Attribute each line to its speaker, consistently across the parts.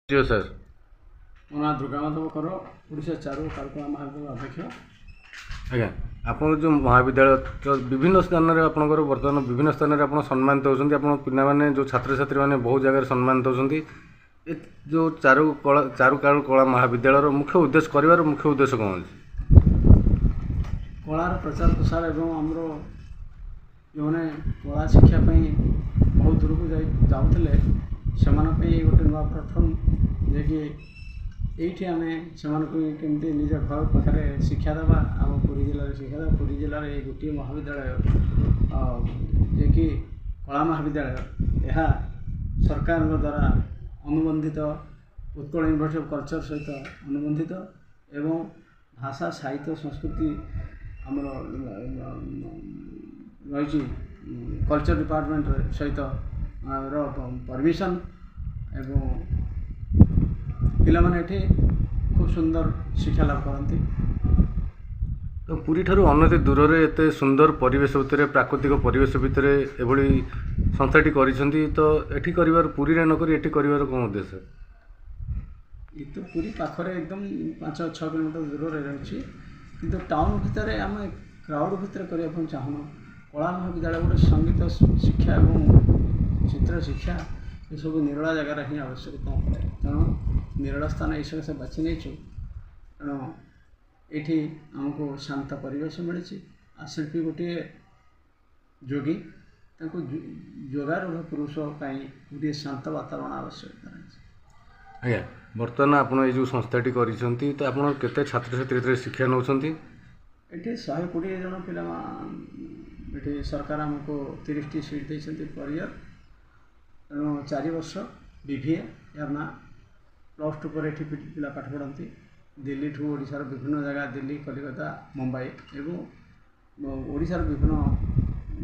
Speaker 1: जियो sir
Speaker 2: ମୋ ନାଁ ଦୁର୍ଗା ମାଧବ କର, ଓଡ଼ିଶା ଚାରୁ କାରୁକଳା ମହାବିଦ୍ୟାଳୟ ଅଧ୍ୟକ୍ଷ।
Speaker 1: ଆଜ୍ଞା, ଆପଣ ଯେଉଁ ମହାବିଦ୍ୟାଳୟ ବିଭିନ୍ନ ସ୍ଥାନରେ ଆପଣଙ୍କର ବର୍ତ୍ତମାନ ବିଭିନ୍ନ ସ୍ଥାନରେ ଆପଣ ସମ୍ମାନିତ ହେଉଛନ୍ତି। ଆପଣ ପିଲାମାନେ ଯେଉଁ ଛାତ୍ରଛାତ୍ରୀମାନେ ବହୁ ଜାଗାରେ ସମ୍ମାନିତ ହେଉଛନ୍ତି। ଏ ଯେଉଁ ଚାରୁକାରୁକଳା ମହାବିଦ୍ୟାଳୟର ମୁଖ୍ୟ ଉଦ୍ଦେଶ୍ୟ କରିବାର ମୁଖ୍ୟ ଉଦ୍ଦେଶ୍ୟ କ'ଣ ଅଛି?
Speaker 2: କଳାର ପ୍ରଚାର ପ୍ରସାର ଏବଂ ଆମର ଯେଉଁମାନେ କଳା ଶିକ୍ଷା ପାଇଁ ବହୁତ ଦୂରକୁ ଯାଉଥିଲେ ସେମାନଙ୍କ ପାଇଁ ଗୋଟେ ନୂଆ ପ୍ଲାଟଫର୍ମ, ଯିଏକି ଏଇଠି ଆମେ ସେମାନଙ୍କୁ କେମିତି ନିଜ ଘର ପାଖରେ ଶିକ୍ଷା ଦେବା। ଆମ ପୁରୀ ଜିଲ୍ଲାରେ ଶିକ୍ଷା ଦେବା। ପୁରୀ ଜିଲ୍ଲାରେ ଏଇ ଗୋଟିଏ ମହାବିଦ୍ୟାଳୟ ଯିଏକି କଳା ମହାବିଦ୍ୟାଳୟ, ଏହା ସରକାରଙ୍କ ଦ୍ୱାରା ଅନୁବନ୍ଧିତ, ଉତ୍କଳ ୟୁନିଭର୍ସିଟି ଅଫ୍ କଲଚର ସହିତ ଅନୁବନ୍ଧିତ ଏବଂ ଭାଷା ସାହିତ୍ୟ ସଂସ୍କୃତି ଆମର ରହିଛି କଲଚର ଡିପାର୍ଟମେଣ୍ଟ ସହିତ ପରମିଶନ ଏବଂ ପିଲାମାନେ ଏଠି ଖୁବ ସୁନ୍ଦର ଶିକ୍ଷା ଲାଭ କରନ୍ତି।
Speaker 1: ତ ପୁରୀ ଠାରୁ ଅନତି ଦୂରରେ ଏତେ ସୁନ୍ଦର ପରିବେଶ ଭିତରେ, ପ୍ରାକୃତିକ ପରିବେଶ ଭିତରେ ଏଭଳି ସଂସ୍ଥାଟି କରିଛନ୍ତି। ତ ଏଠି କରିବାର, ପୁରୀରେ ନକରି ଏଠି କରିବାର କ'ଣ ଉଦ୍ଦେଶ୍ୟ?
Speaker 2: ଏ ତ ପୁରୀ ପାଖରେ ଏକଦମ 5-6 କିଲୋମିଟର ଦୂରରେ ରହିଛି, କିନ୍ତୁ ଟାଉନ ଭିତରେ ଆମେ କ୍ରାଉଡ଼ ଭିତରେ କରିବା ପାଇଁ ଚାହୁଁନୁ। କଳା ମହାବିଦ୍ୟାଳୟ ଗୋଟେ ସଙ୍ଗୀତ ଶିକ୍ଷା ଏବଂ ଚିତ୍ର ଶିକ୍ଷା ଏସବୁ ନିରୋଳା ଜାଗାରେ ହିଁ ଆବଶ୍ୟକତା ପଡ଼େ। ତେଣୁ ନିରୋଳା ସ୍ଥାନ ଏଇ ସକାଶେ ବାଛି ନେଇଛୁ। ତେଣୁ ଏଇଠି ଆମକୁ ଶାନ୍ତ ପରିବେଶ ମିଳିଛି। ଆଉ ଶିଳ୍ପୀ ଗୋଟିଏ ଯୋଗୀ, ତାଙ୍କୁ ଯୋଗାରୂଢ଼ ପୁରୁଷ ପାଇଁ ଗୋଟିଏ ଶାନ୍ତ ବାତାବରଣ ଆବଶ୍ୟକତା ରହିଛି।
Speaker 1: ଆଜ୍ଞା, ବର୍ତ୍ତମାନ ଆପଣ ଏଇ ଯେଉଁ ସଂସ୍ଥାଟି କରିଛନ୍ତି, ତ ଆପଣ କେତେ ଛାତ୍ରଛାତ୍ରୀ ଏଥିରେ ଶିକ୍ଷା ନେଉଛନ୍ତି?
Speaker 2: ଏଠି 120 ଜଣ ପିଲା, ଏଠି ସରକାର ଆମକୁ 30ଟି ସିଟ୍ ଦେଇଛନ୍ତି ପର୍ ଇୟର୍। ତେଣୁ 4 ବର୍ଷ BVA, ୟାର ନା +2 ପରେ ଏଠି ପିଲା ପାଠ ପଢ଼ନ୍ତି। ଦିଲ୍ଲୀଠୁ ଓଡ଼ିଶାର ବିଭିନ୍ନ ଜାଗା, ଦିଲ୍ଲୀ, କଲିକତା, ମୁମ୍ବାଇ ଏବଂ ଓଡ଼ିଶାର ବିଭିନ୍ନ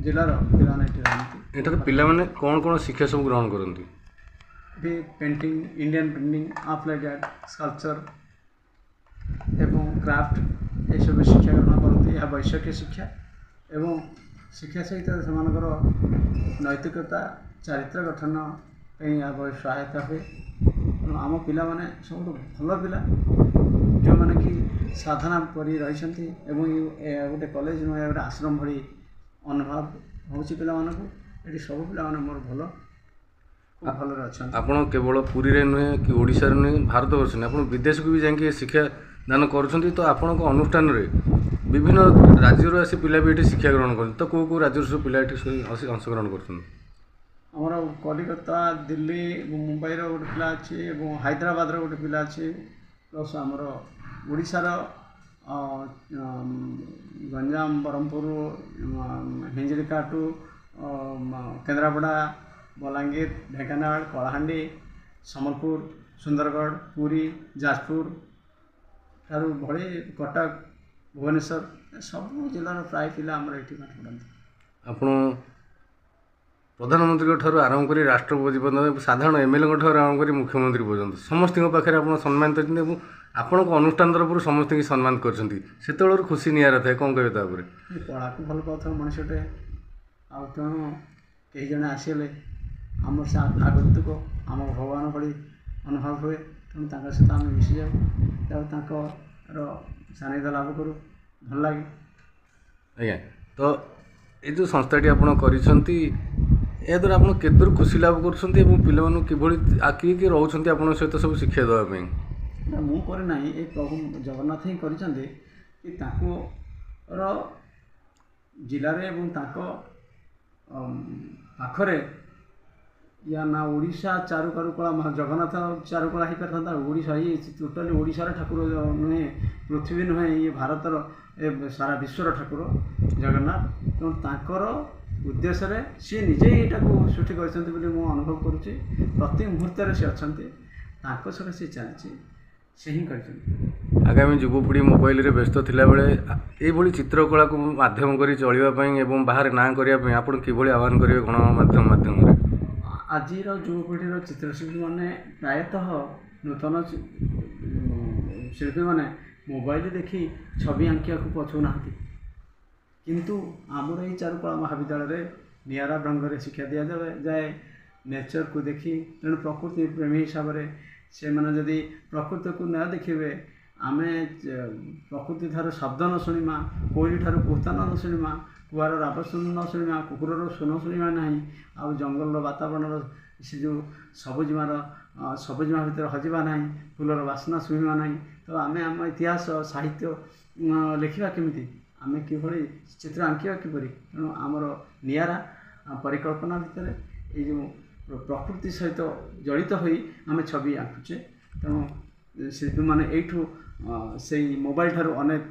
Speaker 2: ଜିଲ୍ଲାର ପିଲାମାନେ ଏଠି ରହନ୍ତି।
Speaker 1: ଏଠାରେ ପିଲାମାନେ କ'ଣ କ'ଣ ଶିକ୍ଷା ସବୁ ଗ୍ରହଣ କରନ୍ତି?
Speaker 2: ଏଠି painting, Indian painting, applied art, sculpture ଏବଂ କ୍ରାଫ୍ଟ ଏସବୁ ଶିକ୍ଷା ଗ୍ରହଣ କରନ୍ତି। ଏହା ବୈଷୟିକ ଶିକ୍ଷା ଏବଂ ଶିକ୍ଷା ସହିତ ସେମାନଙ୍କର ନୈତିକତା, ଚାରିତ୍ର ଗଠନ ପାଇଁ ଏହା ବହୁତ ସହାୟତା ହୁଏ। ତେଣୁ ଆମ ପିଲାମାନେ ସବୁଠୁ ଭଲ ପିଲା, ଯେଉଁମାନେ କି ସାଧନା ପରି ରହିଛନ୍ତି ଏବଂ ଗୋଟେ କଲେଜ ନୁହେଁ, ଗୋଟେ ଆଶ୍ରମ ଭଳି ଅନୁଭବ ହେଉଛି ପିଲାମାନଙ୍କୁ। ଏଠି ସବୁ ପିଲାମାନେ ମୋର ଭଲ, ଖୁବ ଭଲରେ ଅଛନ୍ତି।
Speaker 1: ଆପଣ କେବଳ ପୁରୀରେ ନୁହେଁ କି ଓଡ଼ିଶାରେ ନୁହେଁ, ଭାରତବର୍ଷ ନୁହେଁ, ଆପଣ ବିଦେଶକୁ ବି ଯାଇକି ଶିକ୍ଷା ଦାନ କରୁଛନ୍ତି। ତ ଆପଣଙ୍କ ଅନୁଷ୍ଠାନରେ ବିଭିନ୍ନ ରାଜ୍ୟରୁ ଆସି ପିଲା ବି ଏଠି ଶିକ୍ଷା ଗ୍ରହଣ କରନ୍ତି। ତ କେଉଁ କେଉଁ ରାଜ୍ୟରୁ ସବୁ ପିଲା ଏଠି ଅଂଶଗ୍ରହଣ କରୁଛନ୍ତି?
Speaker 2: ଆମର କଲିକତା, ଦିଲ୍ଲୀ ଏବଂ ମୁମ୍ବାଇର ଗୋଟେ ପିଲା ଅଛି ଏବଂ ହାଇଦ୍ରାବାଦର ଗୋଟେ ପିଲା ଅଛି। ପ୍ଲସ୍ ଆମର ଓଡ଼ିଶାର ଗଞ୍ଜାମ, ବ୍ରହ୍ମପୁର, ହିଞ୍ଜିଳିକାଟୁ, କେନ୍ଦ୍ରାପଡ଼ା, ବଲାଙ୍ଗୀର, ଢେଙ୍କାନାଳ, କଳାହାଣ୍ଡି, ସମ୍ବଲପୁର, ସୁନ୍ଦରଗଡ଼, ପୁରୀ, ଯାଜପୁର ଠାରୁ ଭଳି କଟକ, ଭୁବନେଶ୍ୱର ସବୁ ଜିଲ୍ଲାର ପ୍ରାୟ ପିଲା ଆମର ଏଠି ପାଠ ପଢ଼ନ୍ତି।
Speaker 1: ଆପଣ ପ୍ରଧାନମନ୍ତ୍ରୀଙ୍କ ଠାରୁ ଆରମ୍ଭ କରି ରାଷ୍ଟ୍ରପତି ପର୍ଯ୍ୟନ୍ତ, ସାଧାରଣ MLAଙ୍କ ଠାରୁ ଆରମ୍ଭ କରି ମୁଖ୍ୟମନ୍ତ୍ରୀ ପର୍ଯ୍ୟନ୍ତ ସମସ୍ତଙ୍କ ପାଖରେ ଆପଣ ସମ୍ମାନିତ ଅଛନ୍ତି ଏବଂ ଆପଣଙ୍କ ଅନୁଷ୍ଠାନ ତରଫରୁ ସମସ୍ତଙ୍କୁ ସମ୍ମାନ କରିଛନ୍ତି। ସେତେବେଳରୁ ଖୁସି ନିଆରା ଥାଏ। କ'ଣ କହିବେ ତାପରେ?
Speaker 2: କଳାକୁ ଭଲ ପାଉଥିବା ମଣିଷଟେ, ଆଉ ତେଣୁ କେହି ଜଣେ ଆସିଲେ ଆମର ସେ ଆଗନ୍ତୁକ ଆମ ଭଗବାନ ଭଳି ଅନୁଭବ ହୁଏ। ତେଣୁ ତାଙ୍କ ସହିତ ଆମେ ମିଶିଯାଉ ଆଉ ତାଙ୍କର ସାନ୍ନିଧ୍ୟ ଲାଭ କରୁ, ଭଲ ଲାଗେ।
Speaker 1: ଆଜ୍ଞା, ତ ଏ ଯେଉଁ ସଂସ୍ଥାଟି ଆପଣ କରିଛନ୍ତି, ଏହାଦ୍ୱାରା ଆପଣ କେତେଦୂର ଖୁସି ଲାଭ କରୁଛନ୍ତି ଏବଂ ପିଲାମାନଙ୍କୁ କିଭଳି କିଏ କିଏ ରହୁଛନ୍ତି ଆପଣଙ୍କ ସହିତ ସବୁ ଶିକ୍ଷା ଦେବା ପାଇଁ?
Speaker 2: ମୁଁ କରିନାହିଁ, ଏ ପ୍ରଭୁ ଜଗନ୍ନାଥ ହିଁ କରିଛନ୍ତି। କି ତାଙ୍କର ଜିଲ୍ଲାରେ ଏବଂ ତାଙ୍କ ପାଖରେ ୟା ନା ଓଡ଼ିଶା ଚାରୁକାରୁକଳା ଜଗନ୍ନାଥ ଚାରୁକଳା ହେଇପାରିଥାନ୍ତା। ଓଡ଼ିଶା, ଇଏ ଟୋଟାଲି ଓଡ଼ିଶାର ଠାକୁର ନୁହେଁ, ପୃଥିବୀ ନୁହେଁ, ଇଏ ଭାରତର, ସାରା ବିଶ୍ୱର ଠାକୁର ଜଗନ୍ନାଥ। ତେଣୁ ତାଙ୍କର ଉଦ୍ଦେଶ୍ୟରେ ସିଏ ନିଜେ ଏଇଟାକୁ ସୃଷ୍ଟି କରିଛନ୍ତି ବୋଲି ମୁଁ ଅନୁଭବ କରୁଛି। ପ୍ରତି ମୁହୂର୍ତ୍ତରେ ସେ ଅଛନ୍ତି, ତାଙ୍କ ସହିତ ସେ ଚାଲିଛି, ସେ ହିଁ କରିଛନ୍ତି।
Speaker 1: ଆଗାମୀ ଯୁବପିଢ଼ି ମୋବାଇଲରେ ବ୍ୟସ୍ତ ଥିଲାବେଳେ ଏଇଭଳି ଚିତ୍ରକଳାକୁ ମାଧ୍ୟମ କରି ଚଳିବା ପାଇଁ ଏବଂ ବାହାରେ ନାଁ କରିବା ପାଇଁ ଆପଣ କିଭଳି ଆହ୍ୱାନ କରିବେ ଗଣମାଧ୍ୟମ ମାଧ୍ୟମରେ?
Speaker 2: ଆଜିର ଯୁବପିଢ଼ିର ଚିତ୍ରଶିଳ୍ପୀମାନେ ପ୍ରାୟତଃ ନୂତନ ଶିଳ୍ପୀମାନେ ମୋବାଇଲ ଦେଖି ଛବି ଆଙ୍କିବାକୁ ପଛଉନାହାନ୍ତି। କିନ୍ତୁ ଆମର ଏଇ ଚାରୁକଳା ମହାବିଦ୍ୟାଳୟରେ ନିଆରା ଢଙ୍ଗରେ ଶିକ୍ଷା ଦିଆଯାଏ। ନେଚରକୁ ଦେଖି, ତେଣୁ ପ୍ରକୃତି ପ୍ରେମୀ ହିସାବରେ ସେମାନେ ଯଦି ପ୍ରକୃତିକୁ ନ ଦେଖିବେ ଆମେ ପ୍ରକୃତି ଠାରୁ ଶବ୍ଦ ନ ଶୁଣିବା, କୋଇଲି ଠାରୁ କୁର୍ତ୍ତନ ନ ଶୁଣିବା, କୁଆର ରାବ ନ ଶୁଣିବା, କୁକୁରର ସୁନ ଶୁଣିବା ନାହିଁ, ଆଉ ଜଙ୍ଗଲର ବାତାବରଣର ସେ ଯେଉଁ ସବୁଜିମା ଭିତରେ ହଜିବା ନାହିଁ, ଫୁଲର ବାସ୍ନା ଶୁଣିବା ନାହିଁ, ତ ଆମେ ଆମ ଇତିହାସ ସାହିତ୍ୟ ଲେଖିବା କେମିତି, ଆମେ କିଭଳି ଚିତ୍ର ଆଙ୍କିବା କିପରି? ତେଣୁ ଆମର ନିଆରା ପରିକଳ୍ପନା ଭିତରେ ଏଇ ଯେଉଁ ପ୍ରକୃତି ସହିତ ଜଡ଼ିତ ହୋଇ ଆମେ ଛବି ଆଙ୍କୁଛେ। ତେଣୁ ଶିଳ୍ପୀମାନେ ଏଇଠୁ ସେଇ ମୋବାଇଲ ଠାରୁ ଅନେକ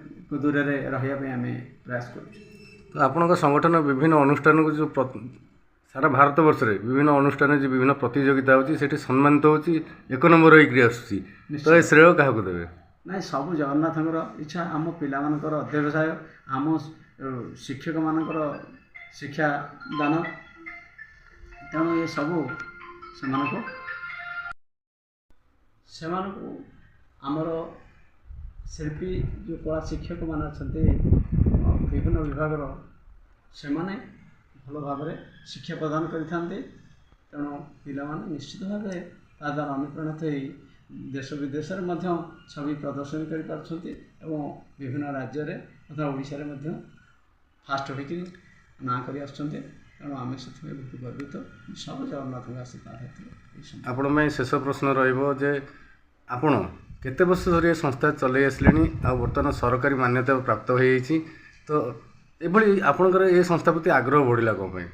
Speaker 2: ଦୂରରେ ରହିବା ପାଇଁ ଆମେ ପ୍ରୟାସ କରୁଛୁ।
Speaker 1: ତ ଆପଣଙ୍କ ସଂଗଠନ ବିଭିନ୍ନ ଅନୁଷ୍ଠାନକୁ ଯେଉଁ ସାରା ଭାରତ ବର୍ଷରେ ବିଭିନ୍ନ ଅନୁଷ୍ଠାନରେ ଯେଉଁ ବିଭିନ୍ନ ପ୍ରତିଯୋଗିତା ହେଉଛି ସେଠି ସମ୍ମାନିତ ହେଉଛି, 1 ନମ୍ବର ହେଇକରି ଆସୁଛି, ତ ଏ ଶ୍ରେୟ କାହାକୁ ଦେବେ?
Speaker 2: ନାଇଁ, ସବୁ ଜଗନ୍ନାଥଙ୍କର ଇଚ୍ଛା, ଆମ ପିଲାମାନଙ୍କର ଅଧ୍ୟବସାୟ, ଆମ ଶିକ୍ଷକମାନଙ୍କର ଶିକ୍ଷାଦାନ, ତେଣୁ ଏ ସବୁ ସେମାନଙ୍କୁ ଆମର ଶିଳ୍ପୀ ଯେଉଁ କଳା ଶିକ୍ଷକମାନେ ଅଛନ୍ତି ବିଭିନ୍ନ ବିଭାଗର, ସେମାନେ ଭଲ ଭାବରେ ଶିକ୍ଷା ପ୍ରଦାନ କରିଥାନ୍ତି। ତେଣୁ ପିଲାମାନେ ନିଶ୍ଚିତ ଭାବେ ତା ଦ୍ୱାରା ଅନୁପ୍ରାଣିତ ହୋଇ ଦେଶ ବିଦେଶରେ ମଧ୍ୟ ଛବି ପ୍ରଦର୍ଶନ କରିପାରୁଛନ୍ତି ଏବଂ ବିଭିନ୍ନ ରାଜ୍ୟରେ ତଥା ଓଡ଼ିଶାରେ ମଧ୍ୟ ଫାଷ୍ଟ ହୋଇକରି ନାଁ କରି ଆସୁଛନ୍ତି। ତେଣୁ ଆମେ ସେଥିପାଇଁ ବହୁତ ଗର୍ବିତ। ସବୁ ଜଗନ୍ନାଥଙ୍କ ଆଶୀର୍ବାଦ ହେଇଥିଲେ।
Speaker 1: ଆପଣ ପାଇଁ ଶେଷ ପ୍ରଶ୍ନ ରହିବ ଯେ ଆପଣ କେତେ ବର୍ଷ ଧରି ଏ ସଂସ୍ଥା ଚଲେଇ ଆସିଲେଣି ଆଉ ବର୍ତ୍ତମାନ ସରକାରୀ ମାନ୍ୟତା ପ୍ରାପ୍ତ ହୋଇଯାଇଛି, ତ ଏଭଳି ଆପଣଙ୍କର ଏ ସଂସ୍ଥା ପ୍ରତି ଆଗ୍ରହ ବଢ଼ିଲା କ'ଣ ପାଇଁ?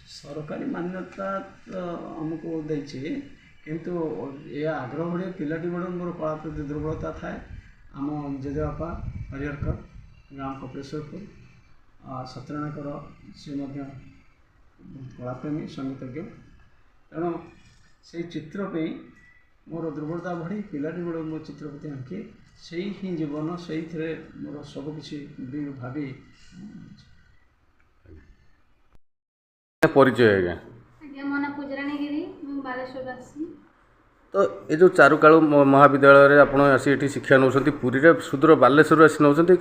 Speaker 2: ସରକାରୀ ମାନ୍ୟତା ତ ଆମକୁ ଦେଇଛି, କିନ୍ତୁ ଏ ଆଗ୍ରହ ବଢ଼ିବା ପିଲାଟି ବେଳୁ ମୋର କଳା ପ୍ରତି ଦୁର୍ବଳତା ଥାଏ। ଆମ ଜେଜେବାପା ହରିହରକର ଗ୍ରାମ କପିଳେଶ୍ୱରପୁର ସତ୍ୟନାରାୟଣଙ୍କର, ସେ ମଧ୍ୟ କଳାପ୍ରେମୀ ସଙ୍ଗୀତଜ୍ଞ। ତେଣୁ ସେଇ ଚିତ୍ର ପାଇଁ ମୋର ଦୁର୍ବଳତା ବଢ଼ି ପିଲାଟି ବେଳୁ ମୋ ଚିତ୍ର ପ୍ରତି ଆଙ୍କି ସେଇ ହିଁ ଜୀବନ, ସେଇଥିରେ ମୋର ସବୁକିଛି ଭାବି।
Speaker 1: ପରିଚୟ ଆଜ୍ଞା?
Speaker 3: ଆଜ୍ଞା, ମୋ ନାଁ ପୂଜାରାଣୀ ଗିରି, ମୁଁ ବାଲେଶ୍ୱରରୁ ଆସିଛି।
Speaker 1: ତ ଏ ଯେଉଁ ଚାରୁକାଳୁ ମହାବିଦ୍ୟାଳୟରେ ଆପଣ ଆସି ଏଠି ଶିକ୍ଷା ନେଉଛନ୍ତି, ପୁରୀରେ ସୁଦୂର ବାଲେଶ୍ୱରରୁ ଆସି ନେଉଛନ୍ତି,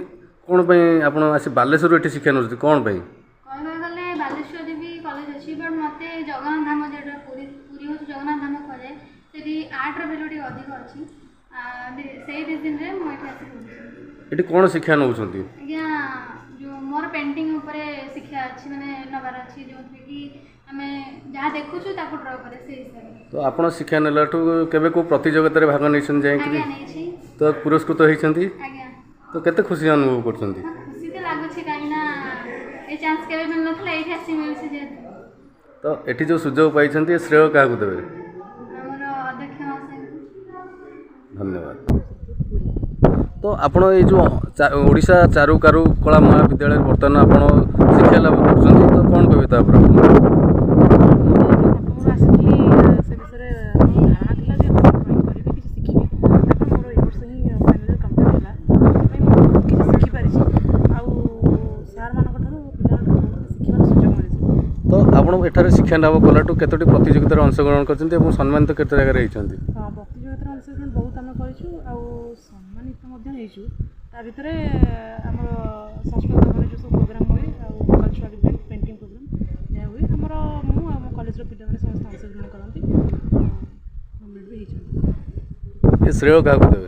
Speaker 1: କ'ଣ ପାଇଁ ଆପଣ ଆସି ବାଲେଶ୍ୱରରୁ ଏଠି ଶିକ୍ଷା ନେଉଛନ୍ତି, କ'ଣ ପାଇଁ?
Speaker 3: କହିବାକୁ ଗଲେ ବାଲେଶ୍ୱରରେ ବି କଲେଜ ଅଛି, ବଟ୍ ମୋତେ ଜଗନ୍ନାଥ ଧାମ, ଯେଉଁଟା ପୁରୀ ହେଉଛି ଜଗନ୍ନାଥ ଧାମ କୁହାଯାଏ, ସେଠି ଆର୍ଟର ଭ୍ୟାଲୁ ଟିକେ ଅଧିକ ଅଛି। ସେଇ ରିଜିନ୍ରେ ମୁଁ ଏଠି ଆସି ପଢ଼ୁଛି।
Speaker 1: ଏଠି କ'ଣ ଶିକ୍ଷା ନେଉଛନ୍ତି?
Speaker 3: ଆଜ୍ଞା, ଯେଉଁ ମୋର ପେଣ୍ଟିଂ ଉପରେ ଶିକ୍ଷା ଅଛି, ମାନେ ନେବାର ଅଛି, ଯେଉଁଥିରେ କି ଆମେ ଯାହା ଦେଖୁଛୁ ତାକୁ ଡ୍ର କରେ ସେଇ ହିସାବରେ।
Speaker 1: ତ ଆପଣ ଶିକ୍ଷା ନେଲାଠୁ କେବେ କେଉଁ ପ୍ରତିଯୋଗିତାରେ ଭାଗ ନେଇଛନ୍ତି ଯାଇକି?
Speaker 3: ଆଜ୍ଞା, ନେଇଛି।
Speaker 1: ତ ପୁରସ୍କୃତ ହେଇଛନ୍ତି?
Speaker 3: ଆଜ୍ଞା।
Speaker 1: ତ କେତେ ଖୁସି ଅନୁଭବ କରୁଛନ୍ତି?
Speaker 3: ଖୁସି ତ ଲାଗୁଛି, କାହିଁକିନା ଏ ଚାନ୍ସ କେବେ ମିଳୁନଥିଲା, ଏଇଠି ଆସି ମିଳୁଛି ଯେହେତୁ।
Speaker 1: ତ ଏଠି ଯେଉଁ ସୁଯୋଗ ପାଇଛନ୍ତି ଏ ଶ୍ରେୟ କାହାକୁ ଦେବେ?
Speaker 3: ଆମର ଅଧ୍ୟକ୍ଷ ମହାଶୟଙ୍କୁ।
Speaker 1: ଧନ୍ୟବାଦ। ତ ଆପଣ ଏଇ ଯେଉଁ ଓଡ଼ିଶା ଚାରୁକାରୁ କଳା ମହାବିଦ୍ୟାଳୟରେ ବର୍ତ୍ତମାନ ଆପଣ ଶିକ୍ଷା ଲାଭ କରୁଛନ୍ତି, ତ କ'ଣ କହିବେ ତା ଉପରେ?
Speaker 4: ଆସିଥିଲି ସେ ବିଷୟରେ ଧାରଣା ଥିଲା ଯେ ମୁଁ ଡ୍ରଇଂ କରିବି, କିଛି ଶିଖିବି। ତାପରେ ମୋର ଏ ବର୍ଷ ହିଁ ଫାଇନାଲ କମ୍ପ୍ଲିଟ୍ ହେଲା, ସେଥିପାଇଁ ମୁଁ ବହୁତ କିଛି ଶିଖିପାରିଛି। ଆଉ ସାର୍ମାନଙ୍କ ଠାରୁ ପିଲାଙ୍କ ଠାରୁ ବହୁତ ଶିଖିବାର ସୁଯୋଗ ମିଳିଛି।
Speaker 1: ତ ଆପଣ ଏଠାରେ ଶିକ୍ଷା ଲାଭ କଲାଠୁ କେତୋଟି ପ୍ରତିଯୋଗିତାରେ ଅଂଶଗ୍ରହଣ କରିଛନ୍ତି ଏବଂ ସମ୍ମାନିତ କେତେ ଜାଗାରେ ହେଇଛନ୍ତି?
Speaker 4: ହଁ, ପ୍ରତିଯୋଗିତାରେ ଅଂଶଗ୍ରହଣ ବହୁତ ଆମେ କରିଛୁ, ଆଉ ସମ୍ମାନିତ ମଧ୍ୟ ହେଇଛୁ। ତା ଭିତରେ ଆମର ସାଂସ୍କୃତିକ ମାନେ ଯେଉଁ ସବୁ ପ୍ରୋଗ୍ରାମ୍ ହୁଏ, ଆଉ କଲଚରାଲ୍ ଇଭେଣ୍ଟ, ପେଣ୍ଟିଂ ପ୍ରୋଗ୍ରାମ୍ ଯାହା ହୁଏ, ଆମର ମୁଁ ଆଉ ମୋ କଲେଜର ପିଲାମାନେ ସମସ୍ତେ ଅଂଶଗ୍ରହଣ କରନ୍ତି, ଗଭର୍ଣ୍ଣମେଣ୍ଟ ବି ହେଇଛନ୍ତି।
Speaker 1: ଏ ଶ୍ରେୟ କାହାକୁ ଦେବେ?